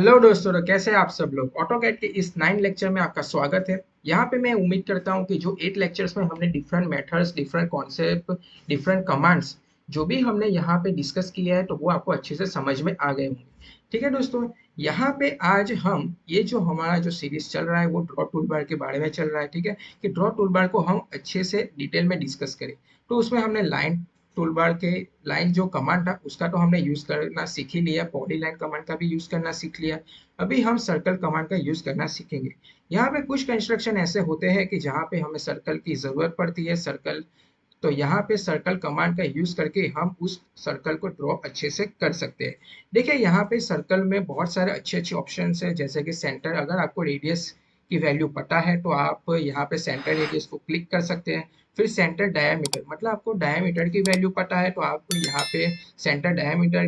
Hello दोस्तों, तो कैसे हैं आप सब लोग। ऑटोकैड के इस 9 लेक्चर में आपका स्वागत है। यहाँ पे मैं उम्मीद करता हूँ कि जो 8 लेक्चर्स में हमने different methods, different concept, different commands जो भी हमने यहाँ पे डिस्कस किया है तो वो आपको अच्छे से समझ में आ गए होंगे। ठीक है दोस्तों, यहाँ पे आज हम ये जो हमारा जो सीरीज चल रहा है वो ड्रॉ टूल बार के बारे में चल रहा है। ठीक है, कि ड्रॉ टूल बार को हम अच्छे से डिटेल में डिस्कस करें। तो उसमें हमने लाइन टूल बार के लाइन जो कमांड था उसका तो हमने यूज करना सीख ही लिया, पॉली लाइन कमांड का भी यूज करना सीख लिया। अभी हम सर्कल कमांड का यूज करना सीखेंगे। यहाँ पे कुछ कंस्ट्रक्शन ऐसे होते हैं कि जहाँ पे हमें सर्कल की जरूरत पड़ती है। सर्कल तो यहाँ पे सर्कल कमांड का यूज करके हम उस सर्कल को ड्रॉ अच्छे से कर सकते हैं। देखिए यहाँ पे सर्कल में बहुत सारे अच्छे अच्छे ऑप्शन है, जैसे कि सेंटर। अगर आपको रेडियस की वैल्यू पता है तो आप यहाँ पे सेंटर रेडियस को क्लिक कर सकते हैं। फिर सेंटर डायमीटर, मतलब आपको डायमीटर की वैल्यू पता है तो आप यहाँ पे सेंटर डायमीटर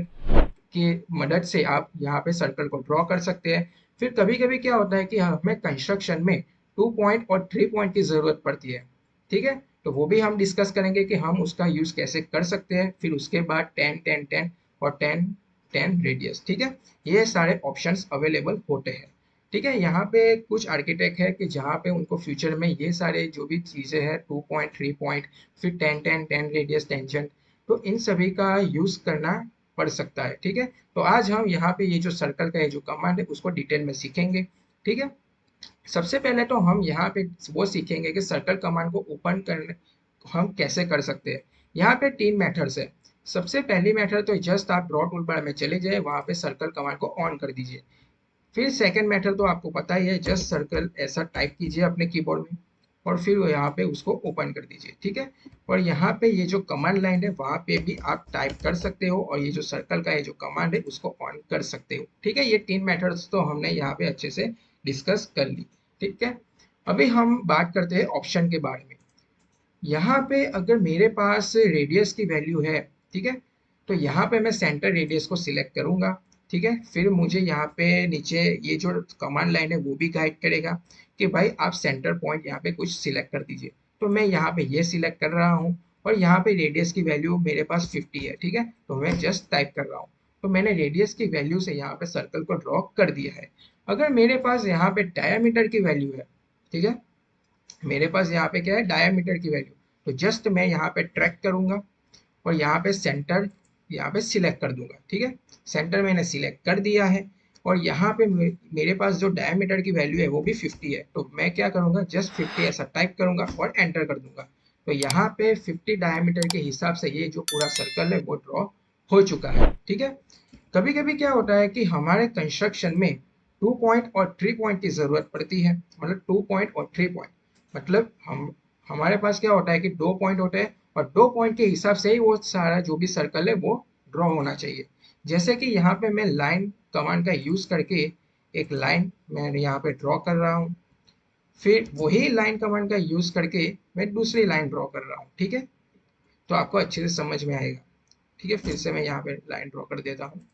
की मदद से आप यहाँ पे सर्कल को ड्रॉ कर सकते हैं। फिर कभी कभी क्या होता है कि हमें कंस्ट्रक्शन में 2 पॉइंट और 3 पॉइंट की जरूरत पड़ती है। ठीक है, तो वो भी हम डिस्कस करेंगे कि हम उसका यूज कैसे कर सकते हैं। फिर उसके बाद 10 10 10 और 10 10 रेडियस। ठीक है, ये सारे ऑप्शंस अवेलेबल होते हैं। ठीक है, यहाँ पे कुछ आर्किटेक्ट है कि जहाँ पे उनको फ्यूचर में ये सारे जो भी चीजें हैं, 2 पॉइंट 3 पॉइंट, फिर 10 10 10 रेडियस, टेंजेंट, तो इन सभी का यूज करना पड़ सकता है। ठीक है, तो आज हम यहाँ पे ये जो सर्कल का ये जो कमांड है उसको डिटेल में सीखेंगे। ठीक है, सबसे पहले तो हम यहाँ पे वो सीखेंगे कि सर्कल कमांड को ओपन करने हम कैसे कर सकते हैं। यहाँ पे 3 मेथड्स है। सबसे पहली मेथड तो जस्ट आप ड्रॉ टूल बार में चले जाए, वहां पे सर्कल कमांड को ऑन कर दीजिए। फिर सेकंड मेथड तो आपको पता ही है, जस्ट सर्कल ऐसा टाइप कीजिए अपने कीबोर्ड में और फिर वो यहाँ पे उसको ओपन कर दीजिए। ठीक है, और यहाँ पे ये जो कमांड लाइन है वहां पे भी आप टाइप कर सकते हो और ये जो सर्कल का ये जो कमांड है उसको ऑन कर सकते हो। ठीक है, ये 3 मेथड्स तो हमने यहाँ पे अच्छे से डिस्कस कर ली। ठीक है, अभी हम बात करते हैं ऑप्शन के बारे में। यहाँ पे अगर मेरे पास रेडियस की वैल्यू है, ठीक है, तो यहाँ पे मैं सेंटर रेडियस को सिलेक्ट करूंगा। ठीक है, फिर मुझे यहाँ पे नीचे ये जो कमांड लाइन है वो भी गाइड करेगा कि भाई आप सेंटर पॉइंट यहाँ पे कुछ सिलेक्ट कर दीजिए। तो मैं यहाँ पे ये सिलेक्ट कर रहा हूँ और यहाँ पे रेडियस की वैल्यू मेरे पास 50 है। ठीक है, तो मैं जस्ट टाइप कर रहा हूँ। तो मैंने रेडियस की वैल्यू से यहाँ पे सर्कल को ड्रॉ कर दिया है। अगर मेरे पास यहाँ पे डायमीटर की वैल्यू है, ठीक है, मेरे पास यहाँ पे क्या है, डायमीटर की वैल्यू, तो जस्ट मैं यहाँ पे ट्रैक करूंगा और यहाँ पे सेंटर यहाँ पे सिलेक्ट कर दूंगा। ठीक है, सेंटर मैंने सिलेक्ट कर दिया है और यहाँ पे मेरे पास जो डायमीटर की वैल्यू है वो भी 50 है। तो मैं क्या करूंगा, जस्ट 50 ऐसा टाइप करूंगा और एंटर कर दूंगा। तो यहाँ पे 50 डायमीटर के हिसाब से ये जो पूरा सर्कल है वो ड्रॉ हो चुका है। ठीक है, कभी कभी क्या होता है कि हमारे कंस्ट्रक्शन में 2 पॉइंट और 3 पॉइंट की जरूरत पड़ती है। मतलब 2 पॉइंट और 3 पॉइंट, मतलब हम हमारे पास क्या होता है कि 2 पॉइंट होते हैं और 2 पॉइंट के हिसाब से ही वो सारा जो भी सर्कल है वो ड्रॉ होना चाहिए। जैसे कि यहाँ पे मैं लाइन कमांड का यूज करके एक लाइन मैं यहाँ पे ड्रॉ कर रहा हूँ। फिर वही लाइन कमांड का यूज करके मैं दूसरी लाइन ड्रॉ कर रहा हूँ। ठीक है, तो आपको अच्छे से समझ में आएगा। ठीक है, फिर से मैं यहाँ पे लाइन ड्रॉ कर देता हूँ।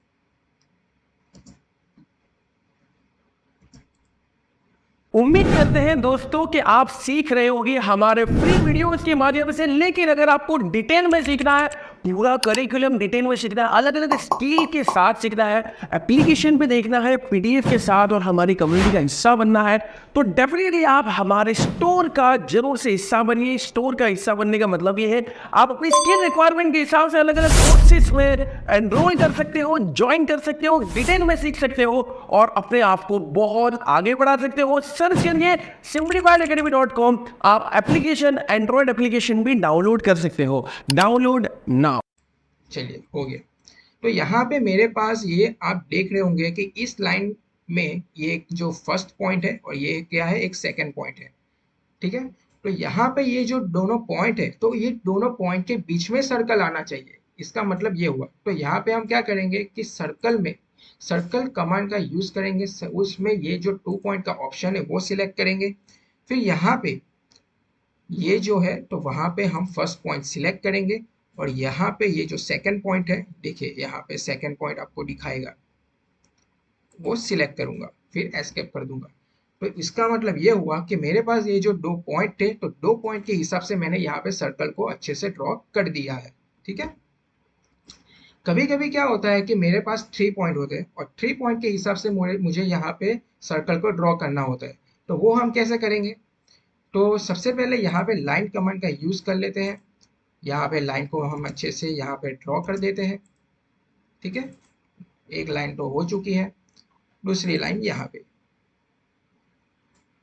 उम्मीद करते हैं दोस्तों कि आप सीख रहे होंगे हमारे फ्री वीडियोस के माध्यम से। लेकिन अगर आपको डिटेल में सीखना है, पूरा करिकुलम डिटेल में सीखना है, अलग अलग स्किल के साथ सीखना है, एप्लीकेशन पे देखना है, पीडीएफ के साथ और हमारी कम्युनिटी का हिस्सा बनना है, तो डेफिनेटली आप हमारे स्टोर का जरूर से हिस्सा बनिए। स्टोर का हिस्सा बनने का मतलब ये है आप अपनी स्किल रिक्वायरमेंट के हिसाब से अलग अलग कोर्सेज में एनरोल कर सकते हो, ज्वाइन कर सकते हो, डिटेल में सीख सकते हो और अपने आप को बहुत आगे बढ़ा सकते हो। सर्च करिए simplifiedacademy.com। आप एप्लीकेशन, एंड्रॉइड एप्लीकेशन भी डाउनलोड कर सकते हो। Download now. चलिए, हो गया। तो यहाँ पे मेरे पास ये आप देख रहे होंगे कि इस लाइन में ये जो फर्स्ट पॉइंट है और ये क्या है, एक सेकंड पॉइंट है। ठीक है, तो यहाँ पे ये जो दोनों पॉइंट है तो ये दोनों पॉइंट के बीच में सर्कल आना चाहिए। इसका मतलब ये हुआ। तो यहाँ पे हम क्या करेंगे कि सर्कल में सर्कल कमांड का यूज करेंगे। उसमें ये जो 2 पॉइंट का ऑप्शन है वो सिलेक्ट करेंगे। फिर यहाँ पे ये जो है तो वहां पे हम फर्स्ट पॉइंट सिलेक्ट करेंगे और यहाँ पे ये जो सेकंड पॉइंट है, देखिए यहाँ पे सेकंड पॉइंट आपको दिखाएगा, वो सिलेक्ट करूंगा, फिर एस्केप कर दूंगा। तो इसका मतलब ये हुआ कि मेरे पास ये जो 2 पॉइंट थे तो 2 पॉइंट के हिसाब से मैंने यहाँ पे सर्कल को अच्छे से ड्रॉ कर दिया है। ठीक है, कभी कभी क्या होता है कि मेरे पास 3 पॉइंट होते हैं और 3 पॉइंट के हिसाब से मुझे यहाँ पे सर्कल को ड्रॉ करना होता है। तो वो हम कैसे करेंगे? तो सबसे पहले यहाँ पे लाइन कमांड का यूज कर लेते हैं। यहाँ पे लाइन को हम अच्छे से यहाँ पे ड्रॉ कर देते हैं। ठीक है, एक लाइन तो हो चुकी है, दूसरी लाइन यहाँ पे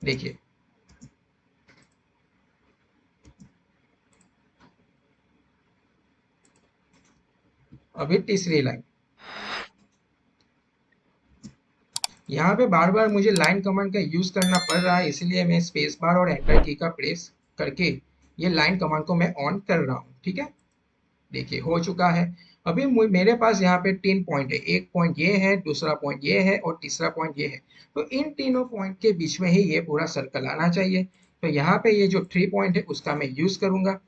देखिए। अभी तीसरी लाइन। यहाँ पे बार बार मुझे लाइन कमांड का यूज करना पड़ रहा है, इसलिए मैं स्पेस बार और एंटर की का प्रेस करके ये लाइन कमांड को मैं ऑन कर रहा हूँ। ठीक है, देखिए हो चुका है। अभी मेरे पास यहाँ पे 3 पॉइंट है, एक पॉइंट ये है, दूसरा पॉइंट ये है और तीसरा पॉइंट ये है। तो इन तीनों पॉइंट के बीच में ही ये पूरा सर्कल आना चाहिए। तो यहाँ पे ये जो 3 पॉइंट है उसका मैं यूज करूंगा।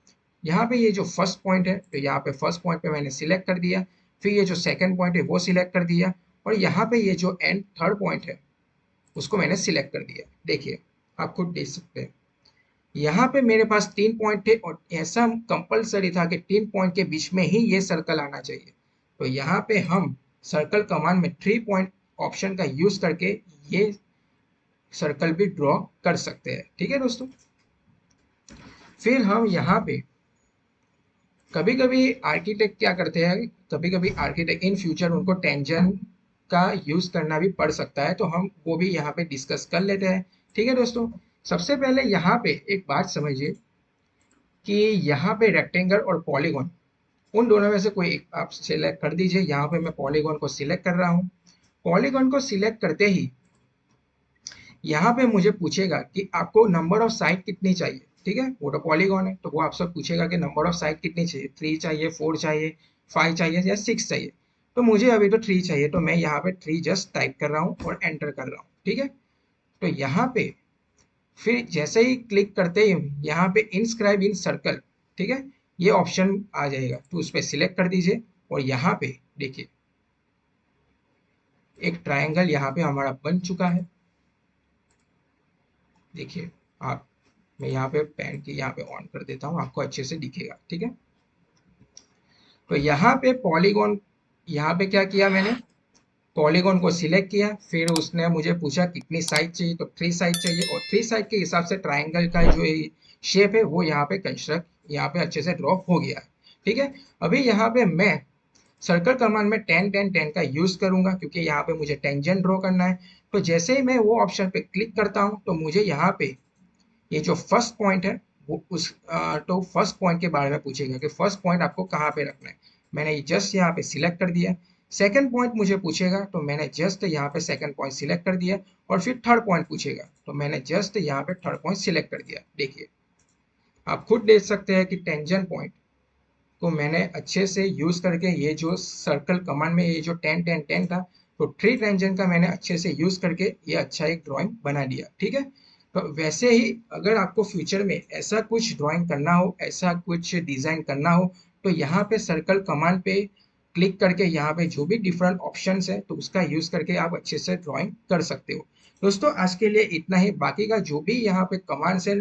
यहाँ पे ये जो फर्स्ट पॉइंट है, तो यहाँ पे फर्स्ट पॉइंट पे मैंने सिलेक्ट कर दिया, फिर ये जो सेकंड पॉइंट है वो सिलेक्ट कर दिया, और यहाँ पे ये जो एंड थर्ड पॉइंट है उसको मैंने सिलेक्ट कर दिया। देखिए आप खुद देख सकते हैं, यहाँ पे मेरे पास 3 पॉइंट थे और ऐसा कंपलसरी था कि 3 पॉइंट के बीच में ही ये सर्कल आना चाहिए। तो यहाँ पे हम सर्कल कमांड में 3 पॉइंट ऑप्शन का यूज करके ये सर्कल भी ड्रॉ कर सकते हैं। ठीक है दोस्तों, फिर हम यहाँ पे कभी कभी आर्किटेक्ट क्या करते हैं, कभी कभी आर्किटेक्ट इन फ्यूचर उनको टेंजेंट का यूज करना भी पड़ सकता है, तो हम वो भी यहाँ पे डिस्कस कर लेते हैं। ठीक है दोस्तों, सबसे पहले यहाँ पे एक बात समझिए कि यहाँ पे रेक्टेंगल और पॉलीगॉन, उन दोनों में से कोई एक आप सिलेक्ट कर दीजिए। यहाँ पे मैं पॉलीगॉन को सिलेक्ट कर रहा हूँ। पॉलीगॉन को सिलेक्ट करते ही यहाँ पे मुझे पूछेगा कि आपको नंबर ऑफ साइड कितनी चाहिए। ठीक है, वो तो पॉलीगॉन है, तो वो आपसे पूछेगा कि नंबर ऑफ साइड कितनी चाहिए, 3 चाहिए, 4 चाहिए, 5 चाहिए या 6 चाहिए। तो मुझे अभी तो 3 चाहिए, तो मैं यहाँ पे 3 जस्ट टाइप कर रहा हूँ और एंटर कर रहा हूँ। ठीक है, तो यहाँ पे फिर जैसे ही क्लिक करते ही यहाँ पे इंस्क्राइब इन सर्कल, ठीक है, ये ऑप्शन आ जाएगा, तो उस पर सिलेक्ट कर दीजिए और यहाँ पे देखिए एक ट्रायंगल यहाँ पे हमारा बन चुका है। देखिए आप, मैं यहाँ पे पेन की यहाँ पे ऑन कर देता हूँ, आपको अच्छे से दिखेगा। ठीक है, तो यहाँ पे पॉलीगॉन, यहाँ पे क्या किया मैंने, पॉलीगॉन को सिलेक्ट किया, फिर उसने मुझे पूछा कितनी साइड चाहिए, तो 3 साइड चाहिए, और 3 साइड के हिसाब से ट्राइंगल का जो शेप है वो यहाँ पे कंस्ट्रक्ट यहाँ पे अच्छे से ड्रॉ हो गया है। ठीक है, अभी यहाँ पे मैं सर्कल कमांड में 10 10 10 का यूज करूंगा, क्योंकि यहाँ पे मुझे टेंजेंट ड्रॉ करना है। तो जैसे ही मैं वो ऑप्शन पे क्लिक करता हूँ, तो मुझे यहाँ पे ये जो फर्स्ट पॉइंट है वो तो फर्स्ट पॉइंट के बारे में पूछेगा कि फर्स्ट पॉइंट आपको कहाँ पे रखना है। मैंने जस्ट यहाँ पे सिलेक्ट कर दिया। सेकंड पॉइंट मुझे पूछेगा, तो मैंने जस्ट यहाँ पे सेकंड पॉइंट सिलेक्ट कर दिया, और फिर थर्ड पॉइंट पूछेगा, तो मैंने जस्ट यहाँ पे थर्ड पॉइंट सिलेक्ट कर दिया। देखिए आप खुद देख सकते हैं कि टेंजेंट पॉइंट को मैंने अच्छे से यूज करके, ये जो सर्कल कमांड में ये जो 10 10 10 था, तो 3 टेंजेंट का मैंने अच्छे से यूज करके ये अच्छा एक ड्राइंग बना दिया। ठीक है, तो वैसे ही अगर आपको फ्यूचर में ऐसा कुछ ड्राइंग करना हो, ऐसा कुछ डिजाइन करना हो, तो यहाँ पे सर्कल कमांड पे क्लिक करके यहाँ पे जो भी डिफरेंट ऑप्शंस है, तो उसका यूज करके आप अच्छे से ड्राइंग कर सकते हो। दोस्तों आज के लिए इतना ही, बाकी का जो भी यहाँ पे कमांड्स है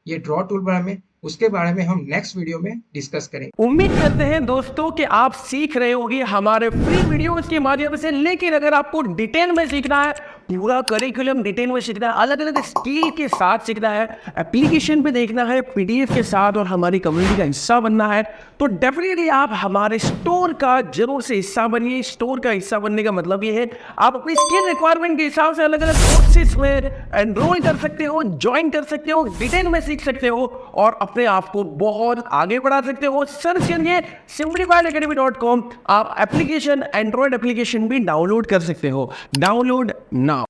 ये ड्रॉ टूल बार में, उसके बारे में हम नेक्स्ट वीडियो में डिस्कस करेंगे। उम्मीद करते हैं दोस्तों कि आप सीख रहे होंगे हमारे फ्री वीडियोस के माध्यम से, लेकिन अगर आपको डिटेल में सीखना है, पूरा करिकुलम डिटेल में सीखना है, अलग अलग स्किल के साथ सीखना है, एप्लीकेशन पे देखना है, पीडीएफ के साथ, और हमारी कम्युनिटी का हिस्सा बनना है, तो डेफिनेटली आप हमारे स्टोर का जरूर से हिस्सा बनिए। स्टोर का हिस्सा बनने का मतलब ये है आप अपनी स्किल रिक्वायरमेंट के हिसाब से अलग अलग कोर्सेज में एनरोल कर सकते हो, ज्वाइन कर सकते हो, डिटेल में सीख सकते हो और अपने आप को बहुत आगे बढ़ा सकते हो। सर्च करिए simplifiedacademy.com। आप एप्लीकेशन, एंड्रॉइड एप्लीकेशन भी डाउनलोड कर सकते हो। Download now.